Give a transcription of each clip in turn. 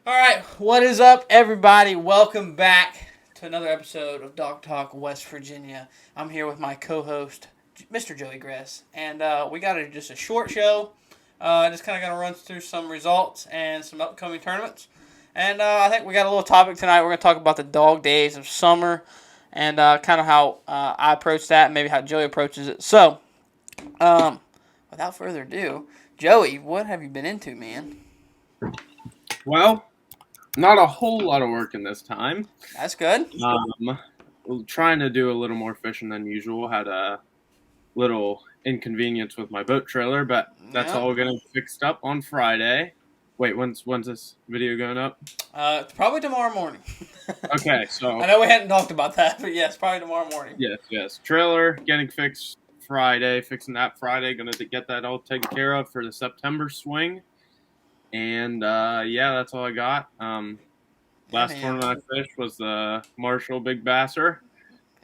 All right, what is up, everybody? Welcome back to another episode of Dog Talk West Virginia. I'm here with my co-host, Mr. Joey Gress, and we got just a short show. Just kind of going to run through some results and some upcoming tournaments. And I think we got a little topic tonight. We're going to talk about the dog days of summer and kind of how I approach that and maybe how Joey approaches it. So, without further ado, Joey, what have you been into, man? Well, not a whole lot of work in this time. That's good. Trying to do a little more fishing than usual. Had a little inconvenience with my boat trailer, but that's Yeah. all gonna fixed up on Friday. Wait, when's this video going up? It's probably tomorrow morning. Okay, so I know we hadn't talked about that, but yes, probably tomorrow morning. yes, trailer getting fixed Friday. Fixing that Friday. Gonna get that all taken care of for the September swing. And that's all I got. Last tournament I fished was the Marshall Big Basser.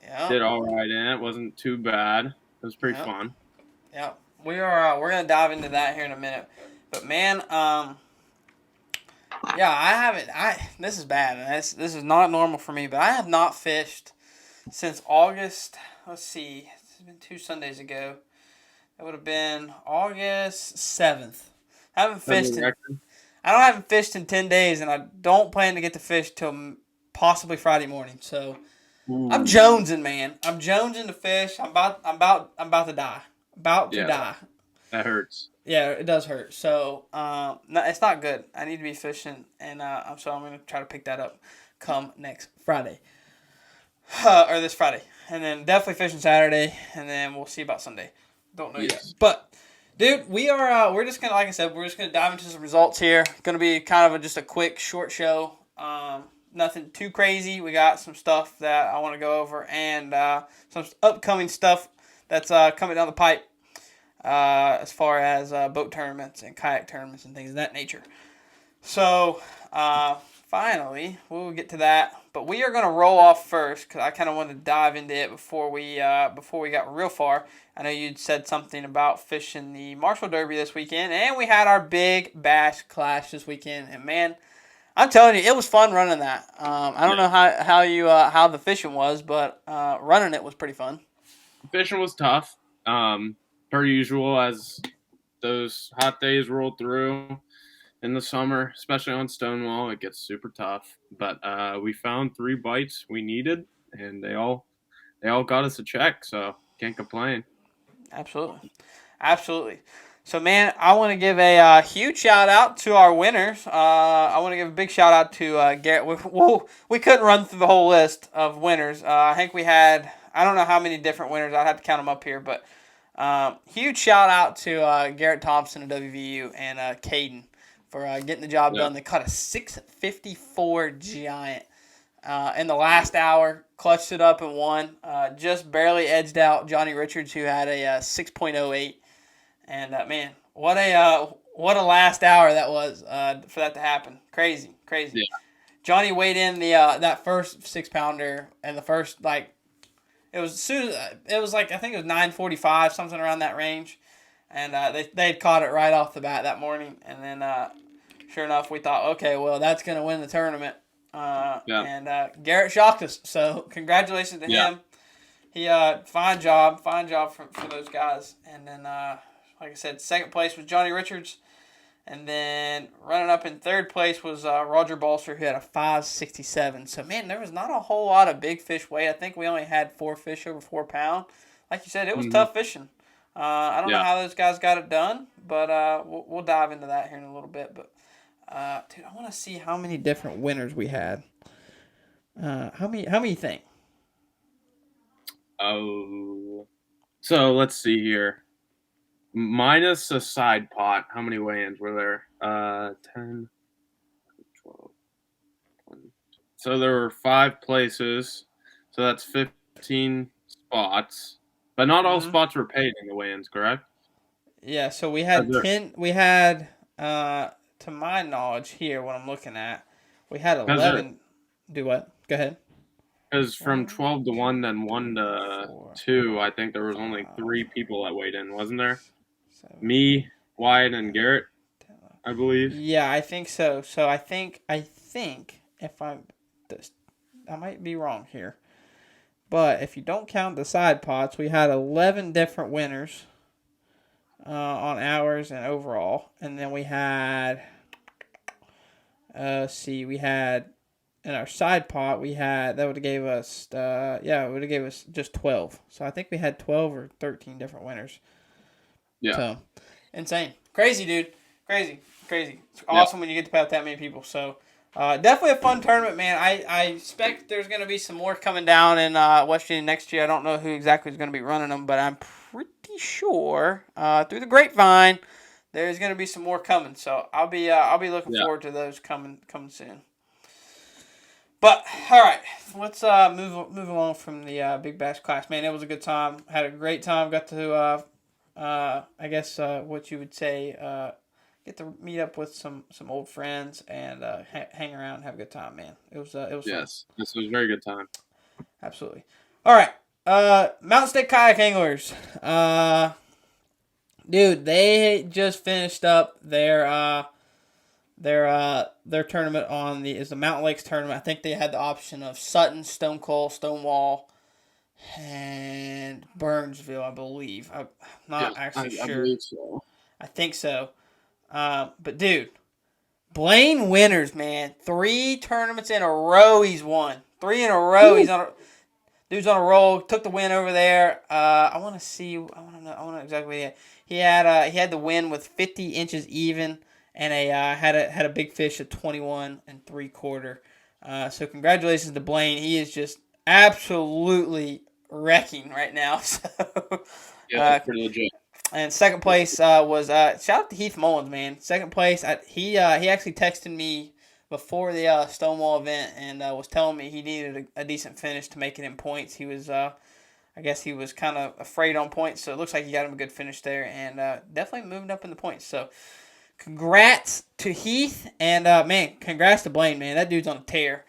Yeah. Did all right in it. Wasn't too bad. It was pretty fun. Yeah. We're gonna dive into that here in a minute. But man, I haven't. This is bad. And this is not normal for me. But I have not fished since August. Let's see. It's been 2 Sundays ago. It would have been August 7th. I haven't fished. I haven't fished in 10 days, and I don't plan to get to fish till possibly Friday morning. So I'm jonesing, man. I'm jonesing to fish. I'm about to die. About to die. That hurts. Yeah, it does hurt. So no, it's not good. I need to be fishing, and so I'm gonna try to pick that up come next Friday, or this Friday, and then definitely fishing Saturday, and then we'll see about Sunday. Don't know yet, but. Dude, we're just gonna, like I said, we're just gonna dive into some results here. Gonna be kind of just a quick, short show. Nothing too crazy. We got some stuff that I want to go over, and some upcoming stuff that's coming down the pipe, as far as boat tournaments and kayak tournaments and things of that nature. So, finally, we'll get to that. But we are gonna roll off first because I kind of wanted to dive into it before we got real far. I know you'd said something about fishing the Marshall Derby this weekend, and we had our big bass clash this weekend. And man, I'm telling you, it was fun running that. I don't know how the fishing was, but running it was pretty fun. Fishing was tough, per usual, as those hot days roll through in the summer, especially on Stonewall. It gets super tough, but we found 3 bites we needed, and they all got us a check, so can't complain. Absolutely. So, man, I want to give a huge shout out to our winners. I want to give a big shout out to Garrett. We couldn't run through the whole list of winners. I think we had, I don't know how many different winners. I'd have to count them up here, but huge shout out to Garrett Thompson of WVU and Caden for getting the job done. They caught a 654 giant in the last hour, clutched it up and won. Just barely edged out Johnny Richards, who had a 6.08. And man, what a last hour that was for that to happen. Crazy. Yeah. Johnny weighed in the that first 6-pounder, and the first it was like I think it was 9:45, something around that range, and they had caught it right off the bat that morning, and then sure enough we thought, okay, well that's gonna win the tournament. And Garrett shocked us. So congratulations to him. He fine job for those guys. And then like I said, second place was Johnny Richards, and then running up in third place was Roger Balser, who had a 567. So man, there was not a whole lot of big fish weight. I think we only had 4 fish over 4 pounds. Like you said, it was tough fishing. I don't know how those guys got it done, but we'll dive into that here in a little bit. But dude, I want to see how many different winners we had. How many you think? Oh, so let's see here. Minus a side pot, how many weigh-ins were there? 10, 12, 20. So there were 5 places. So that's 15 spots. But not all spots were paid in the weigh-ins, correct? Yeah, so we had 10. We had, to my knowledge here, what I'm looking at, we had 11. Do what? Go ahead. Because from 12 to 1, then 1 to 2, I think there was only 3 people that weighed in, wasn't there? Me, Wyatt, and Garrett. 10, 11, I believe. Yeah, I think so. So I think if I might be wrong here, but if you don't count the side pots, we had 11 different winners on hours and overall, and then we had we had in our side pot we had that would have gave us it would have gave us just 12. So I think we had 12 or 13 different winners. Yeah. So insane, crazy, dude, crazy. It's Yeah. awesome when you get to pat that many people. So definitely a fun tournament, man. I expect there's going to be some more coming down in West Virginia next year. I don't know who exactly is going to be running them, but I'm pretty sure through the grapevine there's going to be some more coming. So I'll be looking forward to those coming soon. But all right, let's move along from the Big Bash Clash. Man, it was a good time. Had a great time. Got to I guess what you would say get to meet up with some old friends and hang around and have a good time, man. It was Yes, fun. this was a very good time. Absolutely. All right, Mountain State Kayak Anglers. Dude, they just finished up their tournament on the Mountain Lakes tournament. I think they had the option of Sutton, Stone Cold, Stonewall, and Burnsville, I believe. I'm not actually sure. I believe so. I think so. But dude, Blaine Winters, man, 3 tournaments in a row he's won. 3 in a row. He's dude's on a roll. Took the win over there. I want to know exactly what he had. He had the win with 50 inches even, and had a big fish at 21 3/4. So congratulations to Blaine. He is just absolutely wrecking right now. So yeah, that's pretty legit. And second place was shout out to Heath Mullins, man. Second place, he actually texted me before the Stonewall event and was telling me he needed a decent finish to make it in points. He was, I guess he was kind of afraid on points, so it looks like he got him a good finish there and definitely moving up in the points. So congrats to Heath and man, congrats to Blaine, man. That dude's on a tear.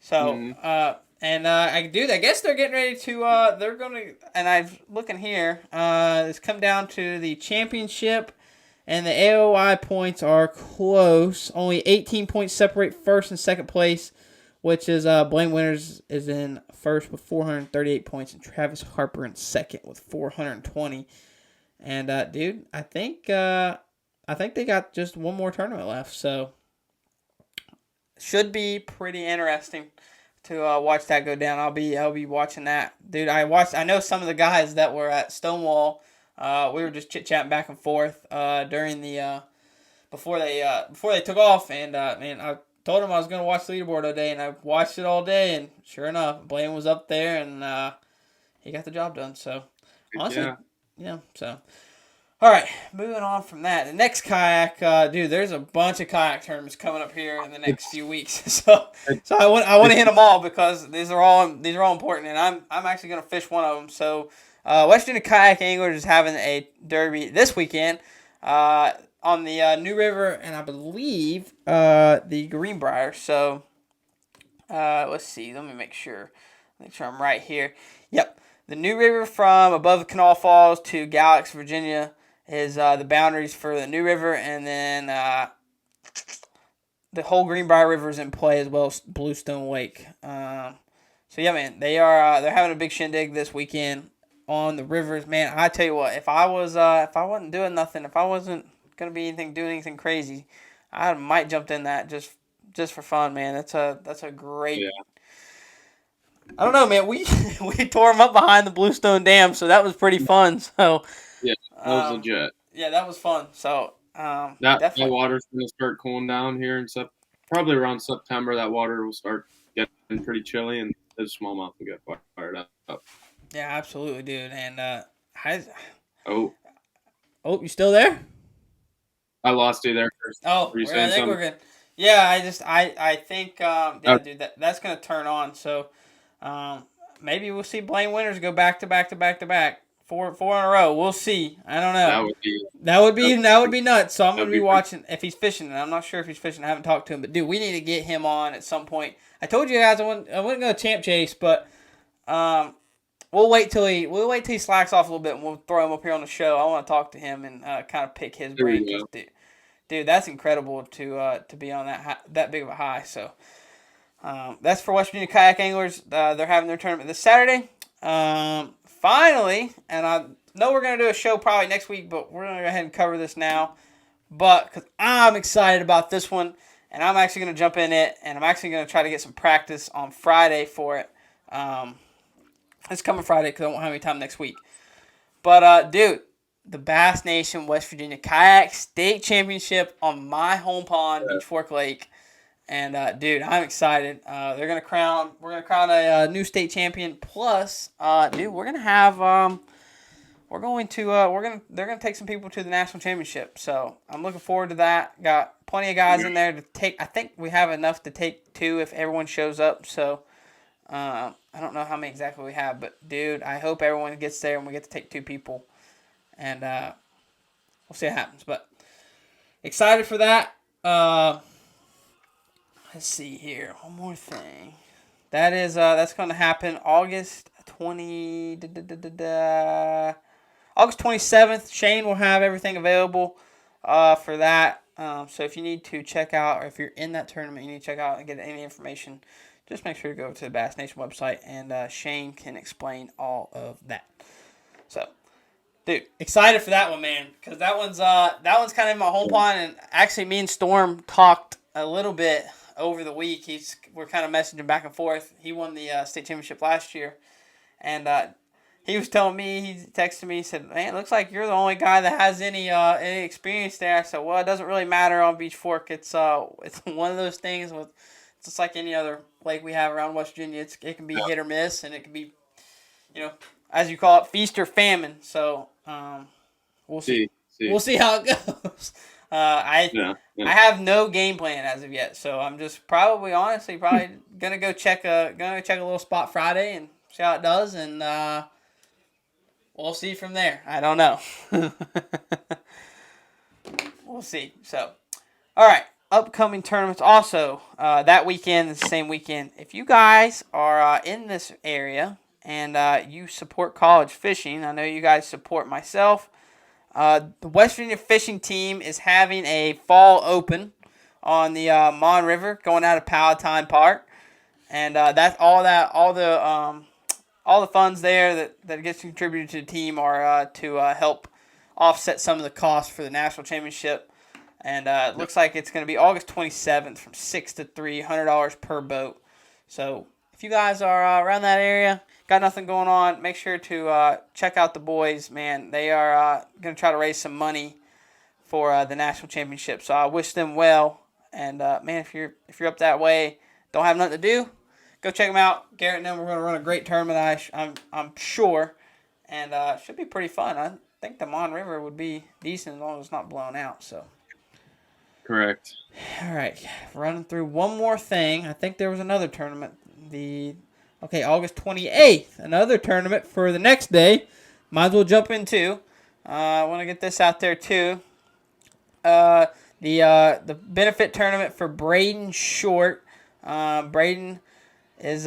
So I guess they're getting ready to. They're gonna, and I'm looking here. It's come down to the championship, and the AOI points are close. Only 18 points separate first and second place, which is Blaine Winters is in first with 438 points, and Travis Harper in second with 420. And dude, I think they got just one more tournament left, so should be pretty interesting to watch that go down. I'll be watching that, dude. I know some of the guys that were at Stonewall. We were just chit chatting back and forth during the before they took off, and man, I told him I was gonna watch the leaderboard all day, and I watched it all day, and sure enough, Blaine was up there, and he got the job done. So honestly, yeah. So. All right, moving on from that. The next kayak, dude. There's a bunch of kayak tournaments coming up here in the next few weeks. So I want to hit them all because these are all important, and I'm actually gonna fish one of them. So West Virginia Kayak Anglers is having a derby this weekend on the New River, and I believe the Greenbrier. So let's see. Let me make sure I'm right here. Yep, the New River from above the Kanawha Falls to Galax, Virginia, is the boundaries for the New River, and then the whole Greenbrier River is in play as well as Bluestone Lake. So yeah, man, they're having a big shindig this weekend on the rivers. Man, I tell you what, if I wasn't doing nothing, if I wasn't gonna be doing anything crazy, I might jump in that just for fun, man. That's a great. Yeah. I don't know, man. We tore them up behind the Bluestone Dam, so that was pretty fun. So. Yeah, that was legit. Yeah, that was fun. So that water's gonna start cooling down here in probably around September. That water will start getting pretty chilly, and the smallmouth will get fired up. Yeah, absolutely, dude. And oh, you still there? I lost you there first. Oh, I think we're good. Yeah, I think dude, that's gonna turn on. So maybe we'll see Blaine Winters go back to back. Four in a row. We'll see. I don't know. That would be nuts. So I'm gonna be watching if he's fishing. And I'm not sure if he's fishing. I haven't talked to him, but dude, we need to get him on at some point. I told you guys I wouldn't go champ chase, but we'll wait till he slacks off a little bit, and we'll throw him up here on the show. I want to talk to him and kind of pick his brain. dude, that's incredible to be on that big of a high. So that's for West Virginia kayak anglers. They're having their tournament this Saturday. Finally, and I know we're gonna do a show probably next week, but we're gonna go ahead and cover this now. But because I'm excited about this one, and I'm actually gonna jump in it, and I'm actually gonna try to get some practice on Friday for it. It's coming Friday because I won't have any time next week. But dude, the Bass Nation West Virginia Kayak State Championship on my home pond, Beach Fork Lake. And dude, I'm excited. We're gonna crown a new state champion. Plus, dude, they're gonna take some people to the national championship. So I'm looking forward to that. Got plenty of guys in there to take. I think we have enough to take 2 if everyone shows up. So I don't know how many exactly we have, but dude, I hope everyone gets there and we get to take 2 people, and we'll see what happens. But excited for that. Let's see here. One more thing. That's going to happen August 27th. Shane will have everything available for that. So if you need to check out, or if you're in that tournament, you need to check out and get any information, just make sure to go to the Bass Nation website, and Shane can explain all of that. So, dude, excited for that one, man, because that one's kind of in my home pond, and actually me and Storm talked a little bit over the week. We're kind of messaging back and forth. He won the state championship last year, and he was telling me, he texted me, he said, "Man, it looks like you're the only guy that has any experience there." I said, "Well, it doesn't really matter on Beach Fork. It's one of those things with, it's just like any other lake we have around West Virginia. It can be hit or miss, and it can be, as you call it, feast or famine." So we'll see. We'll see how it goes. I have no game plan as of yet, so I'm just probably gonna go check a little spot Friday and see how it does, and we'll see from there. I don't know. We'll see. So, all right, upcoming tournaments also that weekend, the same weekend. If you guys are in this area and you support college fishing, I know you guys support myself. The West Virginia fishing team is having a fall open on the Mon River going out of Palatine Park, and that's all the funds there that gets contributed to the team are to help offset some of the costs for the national championship. And it looks like it's going to be August 27th from 6 to 3, $100 per boat. So if you guys are around that area, got nothing going on, make sure to check out the boys, man. They are going to try to raise some money for the national championship. So I wish them well. And man, if you're up that way, don't have nothing to do, go check them out. Garrett and them, we're going to run a great tournament, I'm sure, and it should be pretty fun. I think the Mon River would be decent as long as it's not blown out. So. Correct. All right, running through one more thing. I think there was another tournament. August 28th, another tournament for the next day. Might as well jump in too. I want to get this out there too. The benefit tournament for Braden Short. Braden is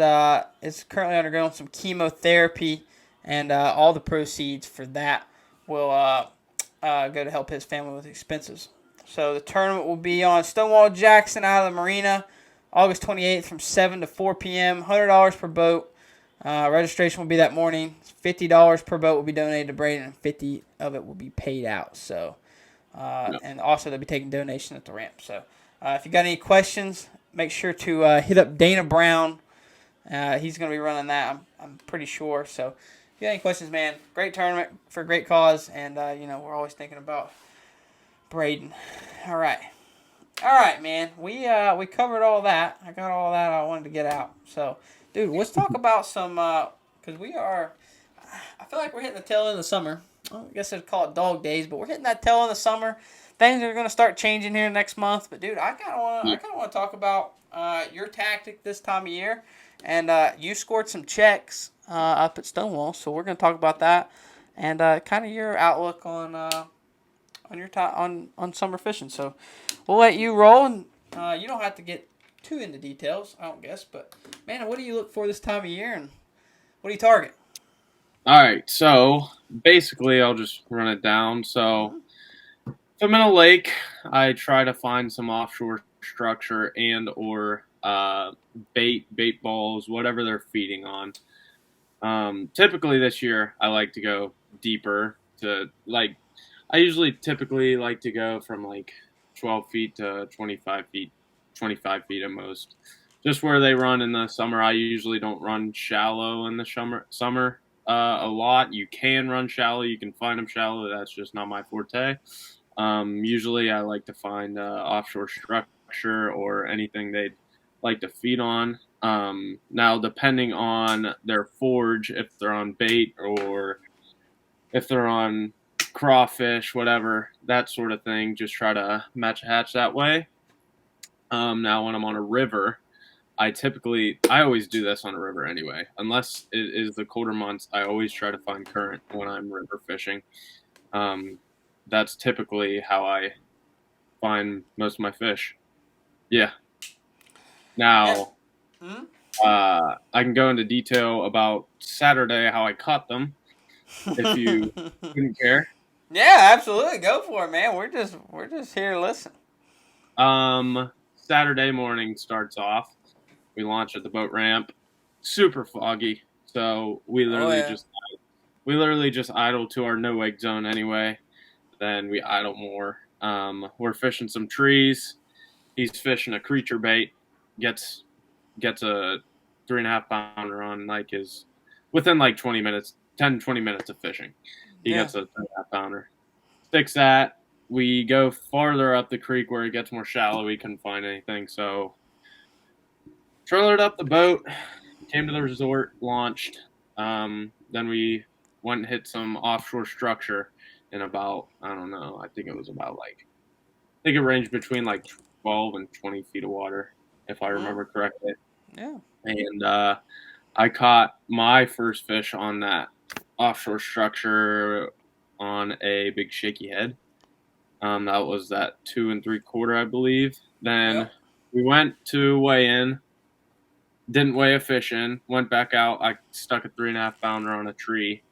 currently undergoing some chemotherapy, and all the proceeds for that will go to help his family with expenses. So the tournament will be on Stonewall Jackson out of the marina, August 28th from 7 to 4 p.m., $100 per boat. Registration will be that morning. $50 per boat will be donated to Braden, and $50 of it will be paid out. So, and also they'll be taking donations at the ramp. So if you got any questions, make sure to hit up Dana Brown. He's going to be running that, I'm pretty sure. So if you got any questions, man, great tournament for a great cause, and we're always thinking about Braden. All right, man. We covered all that. I got all that I wanted to get out. So, dude, let's talk about some because I feel like we're hitting the tail end of the summer. Well, I guess I'd call it dog days, but we're hitting that tail end of the summer. Things are gonna start changing here next month. But dude, I kind of want to talk about your tactic this time of year, and you scored some checks up at Stonewall, so we're gonna talk about that and kind of your outlook on your on summer fishing. So we'll let you roll, and you don't have to get too into details, I don't guess. But man, what do you look for this time of year, and what do you target? All right, so basically I'll just run it down. So if I'm in a lake, I try to find some offshore structure and or bait balls, whatever they're feeding on. Typically this year, I like to go deeper to like. I usually typically like to go from like 12 feet to 25 feet, 25 feet at most. Just where they run in the summer. I usually don't run shallow in the summer a lot. You can run shallow. You can find them shallow. That's just not my forte. Usually, I like to find offshore structure or anything they'd like to feed on. Now, depending on their forage, if they're on bait or if they're on crawfish, whatever, that sort of thing, just try to match a hatch that way. Now, when I'm on a river, I always do this on a river anyway. Unless it is the colder months, I always try to find current when I'm river fishing. Um, that's typically how I find most of my fish. Yeah. Yeah. Now, Hmm? I can go into detail about Saturday how I caught them if you wouldn't care. Yeah, absolutely. Go for it, man. We're just here to listen. Saturday morning starts off. We launch at the boat ramp. Super foggy, so Oh yeah. we literally just idle to our no wake zone anyway. Then we idle more. We're fishing some trees. He's fishing a creature bait. Gets gets a 3.5 pounder on like his within like 20 minutes, 10-20 minutes of fishing. He Yeah. gets a 3.5 pounder. Sticks that. We go farther up the creek where it gets more shallow. We couldn't find anything, so trailered up the boat, came to the resort, launched. Then we went and hit some offshore structure in about, I don't know, I think it was about like, I think it ranged between like 12 and 20 feet of water, if I Mm, remember correctly. yeah. And I caught my first fish on that offshore structure on a big shaky head. That was that 2 3/4, I believe. Then Yep. we went to weigh in, didn't weigh a fish in, went back out. I stuck a 3.5 pounder on a tree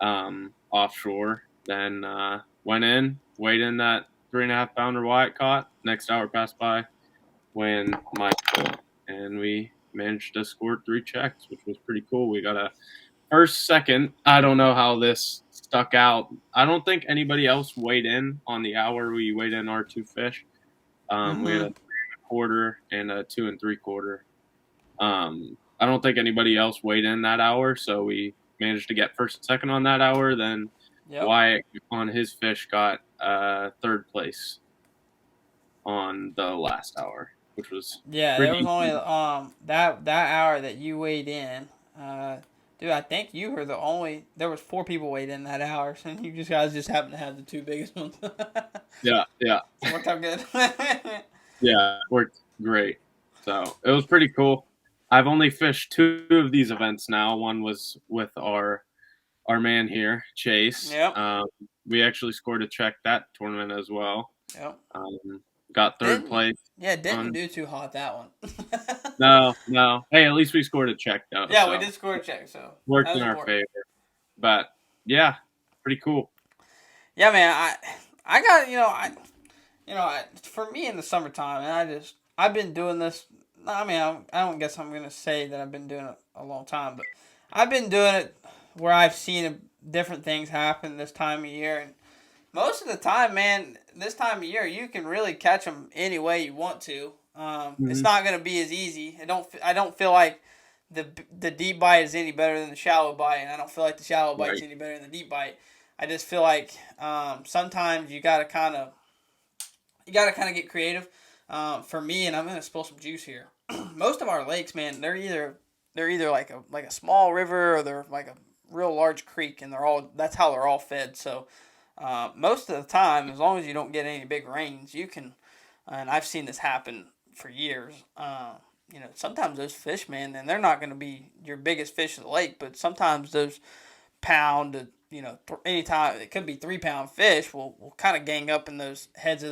offshore. Then went in, weighed in that 3.5 pounder Wyatt caught. Next hour passed by, when my and we managed to score 3 checks, which was pretty cool. We got a first, second. I don't know how this stuck out. I don't think anybody else weighed in on the hour we weighed in our 2 fish. We had a Mm-hmm. 3.25 and a 2 3/4. I don't think anybody else weighed in that hour, so we managed to get first and second on that hour. Then Yep. Wyatt on his fish got third place on the last hour, which was Yeah, there was pretty. only that hour that you weighed in. Uh, dude, I think you were the only. There was 4 people weighed in that hour, so you just guys just happened to have the 2 biggest ones. Yeah, yeah, Worked out good. yeah. Worked great. So it was pretty cool. I've only fished 2 of these events now. One was with our man here, Chase. Yep. We actually scored a check that tournament as well. Yep. Got third Didn't place yeah, didn't on. do too hot that one. No, no. Hey, at least we scored a check though, Yeah, we so did score a check, so that worked was in our important. favor. But yeah, pretty cool. Yeah, man, I got for me in the summertime, and I've been doing this. I mean, I don't guess I'm gonna say that I've been doing it a long time, but I've been doing it where I've seen different things happen this time of year, and most of the time, man, this time of year you can really catch them any way you want to. It's Hmm. not gonna be as easy. I don't feel like the deep bite is any better than the shallow bite, and I don't feel like the shallow bite's Right. any better than the deep bite. I just feel like sometimes you gotta kind of get creative. For me, and I'm gonna spill some juice here. Most of our lakes, man, they're either like a small river or they're like a real large creek, and that's how they're all fed. So most of the time, as long as you don't get any big rains, you can. And I've seen this happen for years. Sometimes those fish, man, and they're not going to be your biggest fish of the lake, but sometimes those pound, anytime it could be 3 pound fish will kind of gang up in those heads of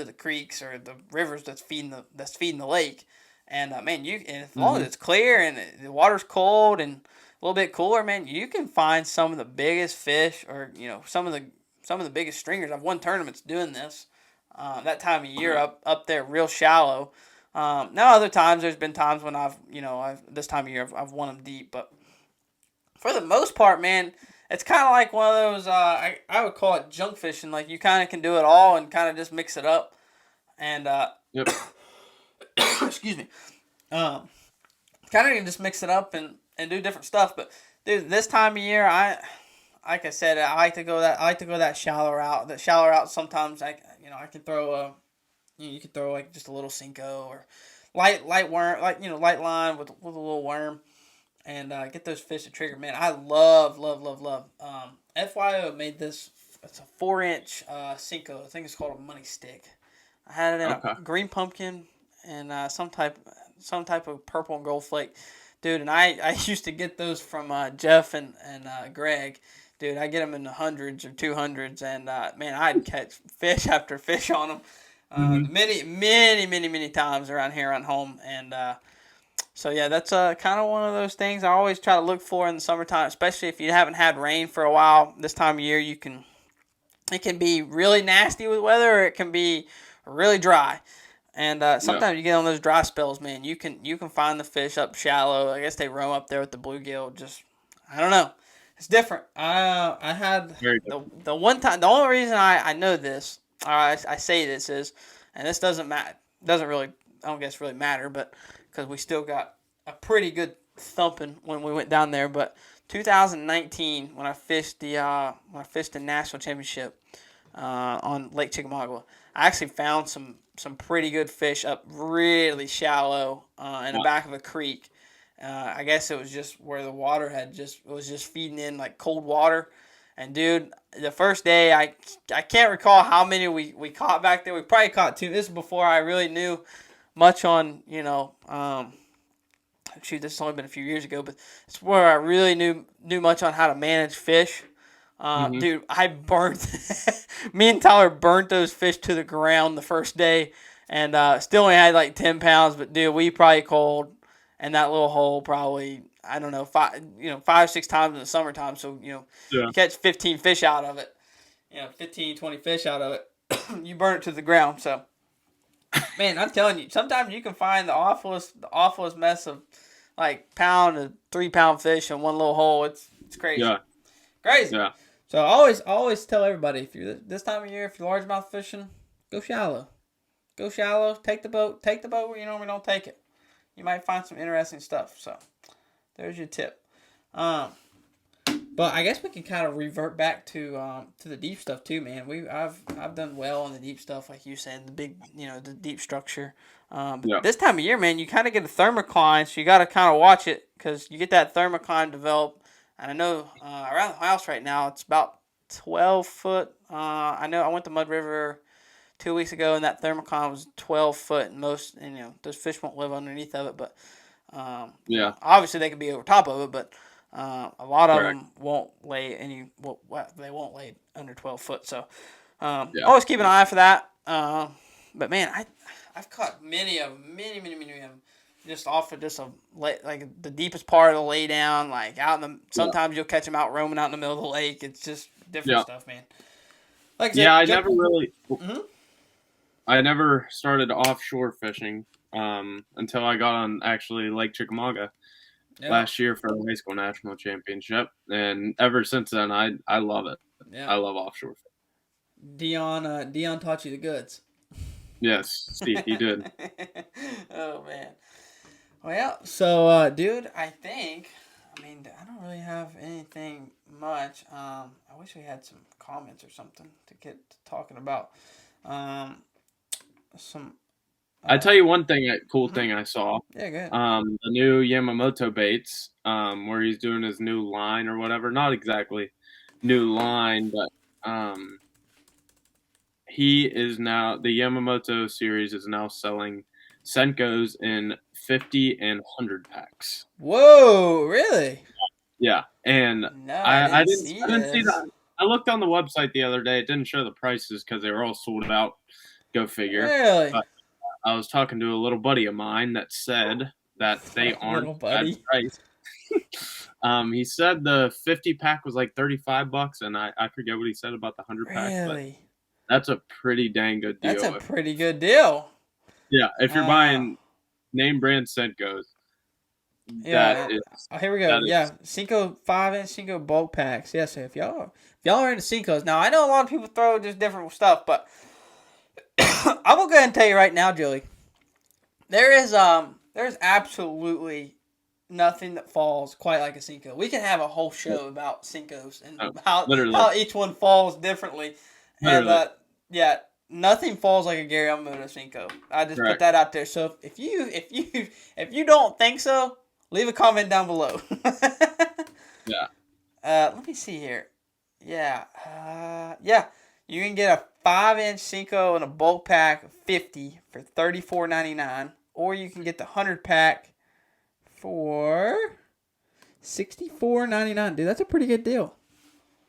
the creeks or the rivers that's feeding the lake, and man, and as long as Hmm. it's clear and the water's cold and a little bit cooler, man, you can find some of the biggest fish or some of the biggest stringers. I've won tournaments doing this. That time of year up there real shallow. Now other times there's been times when I've this time of year I've won them deep, but for the most part, man, it's kind of like one of those. I would call it junk fishing. Like you kind of can do it all and kind of just mix it up. And Yep. excuse me. Kind of can just mix it up and do different stuff. But dude, this time of year, like I said, I like to go that shallow route. That shallow route sometimes I can throw you can throw like just a little Senko or light worm, like light line with a little worm, and get those fish to trigger. Man, I love love love love. FYO made this. It's a 4-inch Senko. I think it's called a money stick. I had it in a green pumpkin and some type of purple and gold flake, dude. And I used to get those from Jeff and Greg. Dude, I get them in the hundreds or 200s, and man, I'd catch fish after fish on them. Many times around here on home, and so yeah, that's kind of one of those things I always try to look for in the summertime, especially if you haven't had rain for a while. This time of year, it can be really nasty with weather, or it can be really dry. And sometimes you get on those dry spells, man. You can find the fish up shallow. I guess they roam up there with the bluegill. Just I don't know. It's different. I had the one time. The only reason I know this, or I say this is, and this doesn't matter. Doesn't really. I don't guess really matter, but because we still got a pretty good thumping when we went down there. But 2019, when I fished the national championship on Lake Chickamauga, I actually found some pretty good fish up really shallow in the back of a creek. I guess it was just where the water was just feeding in like cold water. And dude, the first day I can't recall how many we caught back there. We probably caught 2. This is before I really knew much on shoot, this has only been a few years ago, but it's where I really knew much on how to manage fish. Dude, I burnt me and Tyler burnt those fish to the ground the first day, and still only had like 10 pounds. But dude, we probably called in that little hole probably, I don't know, 5 6 times in the summertime. So you catch 15 fish out of it, 15 20 fish out of it. You burn it to the ground. So man, I'm telling you, sometimes you can find the awfulest mess of like pound to 3 pound fish in one little hole. It's crazy. Yeah. Crazy. Yeah. So I always tell everybody, if you're this time of year, if you're largemouth fishing, go shallow. Go shallow. Take the boat where you normally don't take it. You might find some interesting stuff. So there's your tip. But I guess we can kind of revert back to the deep stuff too, man. I've done well on the deep stuff, like you said, the big, the deep structure. But this time of year, man, you kind of get a thermocline, so you got to kind of watch it because you get that thermocline developed. And I know around the house right now, it's about 12 foot. I know I went to Mud River 2 weeks ago, and that thermocline was 12 foot. And those fish won't live underneath of it, but obviously they can be over top of it. But a lot of them won't lay they won't lay under 12 foot. So always keep an eye for that. But man, I've caught many of them. Just off of just like the deepest part of the lay down, like out in the. Sometimes you'll catch them out roaming out in the middle of the lake. It's just different stuff, man. Like I never really. Mm-hmm. I never started offshore fishing until I got on actually Lake Chickamauga last year for the high school national championship, and ever since then I love it. Yeah. I love offshore fishing. Dion taught you the goods. Yes, Steve, he did. Oh man. Well, so, dude, I don't really have anything much. I wish we had some comments or something to get to talking about. I tell you one cool thing I saw. Yeah, good. The new Yamamoto baits, where he's doing his new line or whatever. Not exactly new line, but he is now, the Yamamoto series is now selling Senkos in 50 and 100 packs. Whoa, really? Yeah, and I didn't see that. I looked on the website the other day. It didn't show the prices because they were all sold out. Go figure. Really? But I was talking to a little buddy of mine that said that they aren't bad price. He said the 50 pack was like $35, and I forget what he said about the 100 pack, but Really? that's a pretty dang good That's a deal. pretty good deal. Yeah, if you're Uh, buying name brand Senkos, that yeah. is Here we go. that Yeah, is Cinco 5-inch Cinco bulk packs. Yeah, so if y'all are into Cincos, now I know a lot of people throw just different stuff, but I will go ahead and tell you right now, Joey. There's absolutely nothing that falls quite like a Cinco. We can have a whole show about Cincos and oh, how each one falls differently, and literally yeah, nothing falls like a Gary Yamamoto Cinco. I just put correct. that out there. So if you don't think so, leave a comment down below. Yeah, Let me see here. Yeah, yeah. You can get a 5-inch Cinco in a bulk pack of 50 for $34.99, or you can get the 100 pack for $64.99. Dude, that's a pretty good deal.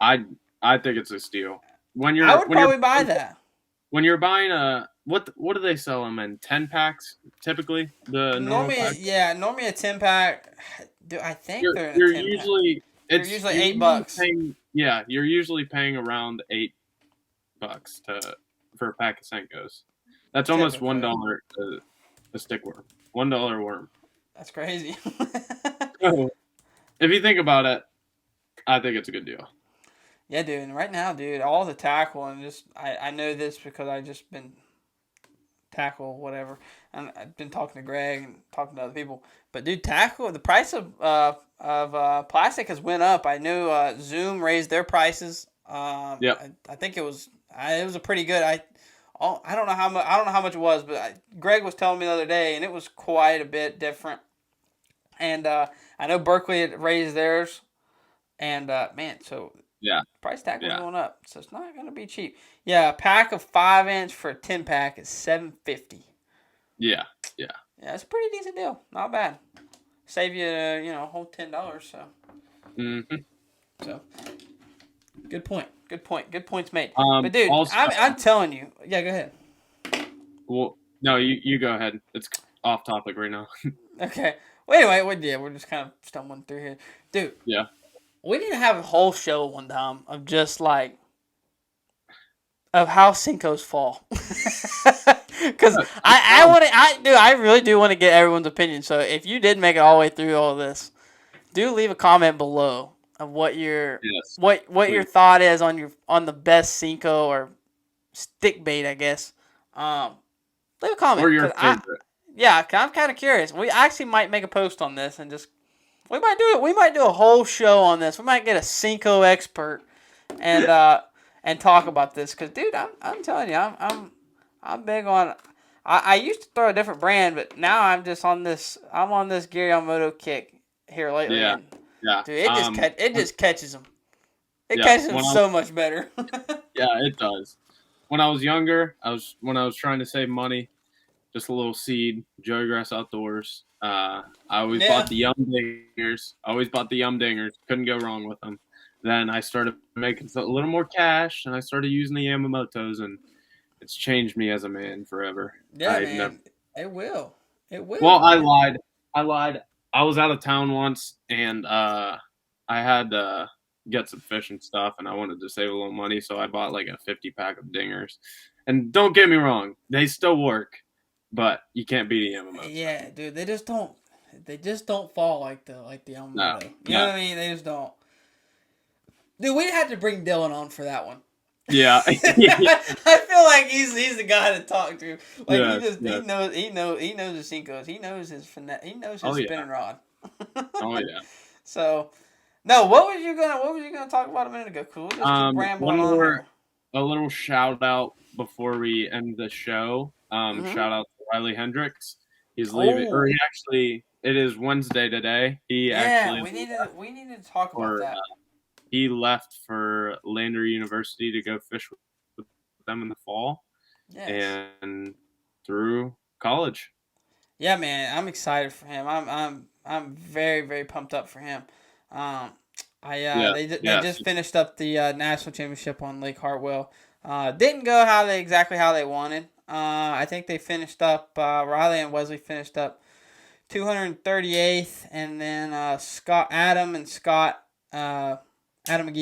I I think it's a steal. When I you're would probably buy that. when you're buying a what do they sell them in 10 packs typically the normal pack. Normally a 10 pack. Dude, I think You're they're in a you're 10 pack. usually They're it's usually you're eight usually bucks. paying yeah you're usually paying around $8 to for a pack of Senkos. That's almost Typically, $1 a stick worm. $1 worm. that's crazy. So if you think about it, I think it's a good deal. Yeah, dude. And right now, dude, all the tackle and just I know this because I just been tackle whatever, and I've been talking to Greg and talking to other people. But dude, tackle the price of plastic has went up. I knew Zoom raised their prices. Yep. I think it was a pretty good. I don't know how much it was, but Greg was telling me the other day, and it was quite a bit different. And I know Berkeley had raised theirs, and man, so Yeah. price tag was Yeah. going up, so it's not gonna be cheap. Yeah, a pack of 5-inch for a 10 pack is $7.50. Yeah. Yeah. Yeah, it's a pretty decent deal. Not bad. Save you a whole $10. So Mhm. so good point. Good point. Good points made. But Um dude, also I'm telling you. Yeah, go ahead. well no, you go ahead. It's off topic right now. Okay. Well, anyway, we're just kind of stumbling through here, dude. Yeah. We need to have a whole show one time of just like of how Cincos fall. Because I really do want to get everyone's opinion. So if you did make it all the way through all this, do leave a comment below of what your Yes. your Please. thought is on the best Cinco or stick bait, I guess. Leave a comment. Or your favorite. I'm kind of curious. We actually might make a post on this and just we might do it. We might do a whole show on this. We might get a Cinco expert and talk about this. Cause dude, I'm telling you, I'm big on. I used to throw a different brand, but now I'm just on this. I'm on this Gary Yamamoto kick here lately. Yeah. And, Yeah. dude, it just catches them. It Yeah, catches them when I so much better. yeah, it does. When I was younger, when I was trying to save money, just a little seed, Joey Grass Outdoors. I always Yeah. bought the Yum Dingers. Always bought the Yum Dingers. Couldn't go wrong with them. Then I started making a little more cash, and I started using the Yamamotos, and it's changed me as a man forever. Yeah, I've never. man. It will. It Well, will. I lied. I lied. I was out of town once, and I had to get some fish and stuff, and I wanted to save a little money, so I bought like a 50 pack of dingers. And don't get me wrong, they still work, but you can't beat the Yamamoto. Yeah, dude. They just don't. They just don't fall like the No, Yamamoto. You know no. what I mean? They just don't. Dude, we had to bring Dylan on for that one. Yeah. I feel like he's the guy to talk to. Like Yes, he yes. knows the Cincos. He knows his he knows his Oh, yeah. spinning rod. Oh, yeah. So, no, what was you gonna talk about a minute ago? Cool, just keep rambling One on more, here. a little shout out before we end the show. Mhm. Shout out to Riley Hendricks. He's leaving, or he actually, it is Wednesday today. He actually we needed to talk about or that. he left for Lander University to go fish with them in the fall Yes. and through college. Yeah, man, I'm excited for him. I'm very very pumped up for him. Yeah, They yes. just finished up the national championship on Lake Hartwell. Didn't go exactly how they wanted. I think they finished up. Riley and Wesley finished up 238th, and then Adam McGee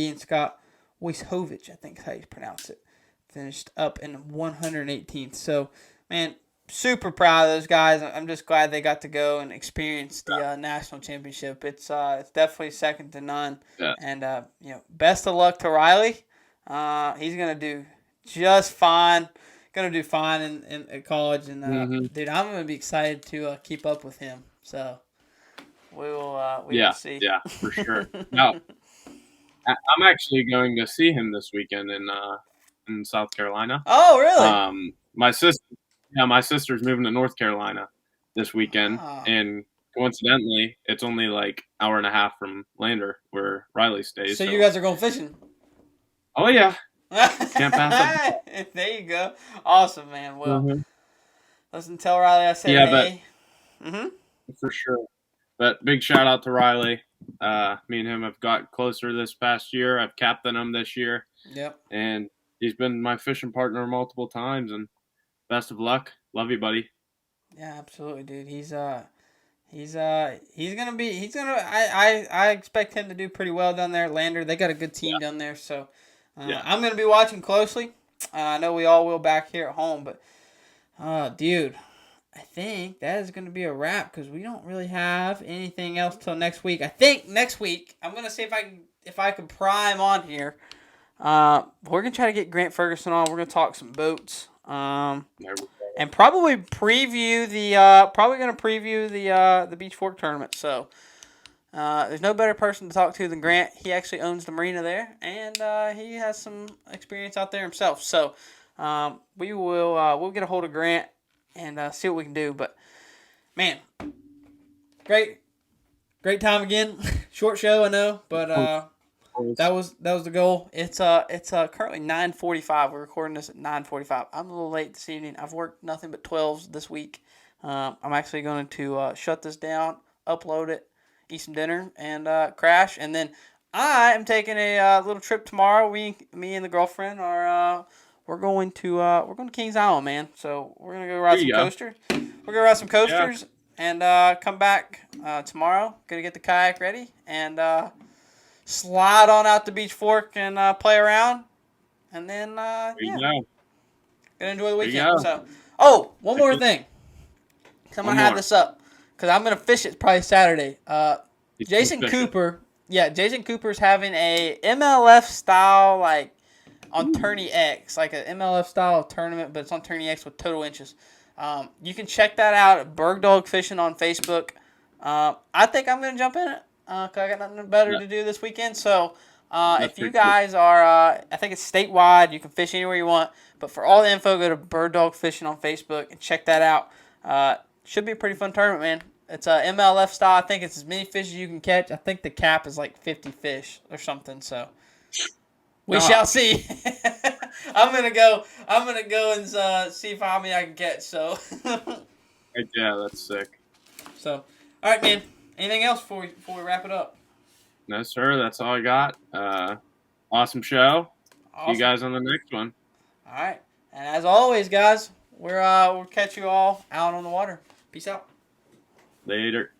and Scott Wojciechowicz, I think is how you pronounce it, finished up in 118th. So, man, super proud of those guys. I'm just glad they got to go and experience the national championship. It's definitely second to none. Yeah. And best of luck to Riley. He's gonna do just fine. Gonna do fine in college, and dude, I'm gonna be excited to keep up with him. So we will see. Yeah, for sure. No, I'm actually going to see him this weekend in South Carolina. Oh, really? My sister's moving to North Carolina this weekend, and coincidentally, it's only like hour and a half from Lander where Riley stays. So you guys are going fishing? Oh yeah, can't pass up. There you go. Awesome, man. Well, listen, tell Riley I said hey. For sure. But big shout out to Riley. Me and him have got closer this past year. I've captained him this year. Yep. And he's been my fishing partner multiple times. And best of luck. Love you, buddy. Yeah, absolutely, dude. He's gonna I expect him to do pretty well down there at Lander. They got a good team down there, so I'm gonna be watching closely. I know we all will back here at home, but dude, I think that is going to be a wrap because we don't really have anything else till next week. I think next week I'm going to see if I can prime on here. We're going to try to get Grant Ferguson on. We're going to talk some boats. And probably preview the Beach Fork tournament. So there's no better person to talk to than Grant. He actually owns the marina there, and he has some experience out there himself. So we'll get a hold of Grant and see what we can do. But man, great time again. Short show, I know, but that was the goal. It's currently 9:45. We're recording this at 9:45. I'm a little late this evening. I've worked nothing but 12s this week. I'm actually going to shut this down, upload it, eat some dinner, and crash. And then I am taking a little trip tomorrow. Me and the girlfriend are. We're going to Kings Island, man. So we're gonna go ride some coasters. We're gonna ride some coasters and come back tomorrow. Gonna get the kayak ready and slide on out to Beach Fork and play around. And then gonna enjoy the weekend. So one more thing. So I'm gonna have this up because I'm gonna fish it probably Saturday. Jason Cooper's having a MLF style on Tourney X, like an MLF style tournament, but it's on Tourney X with total inches. You can check that out at Bergdog Fishing on Facebook. I think I'm going to jump in it because I got nothing better to do this weekend. So if you guys are, I think it's statewide. You can fish anywhere you want. But for all the info, go to Bergdog Fishing on Facebook and check that out. Should be a pretty fun tournament, man. It's a MLF style. I think it's as many fish as you can catch. I think the cap is like 50 fish or something. So we shall see. I'm gonna go and see how many I can catch. So. Yeah, that's sick. So, all right, man. Anything else before we wrap it up? No, sir. That's all I got. Awesome show. Awesome. See you guys on the next one. All right, and as always, guys, we'll catch you all out on the water. Peace out. Later.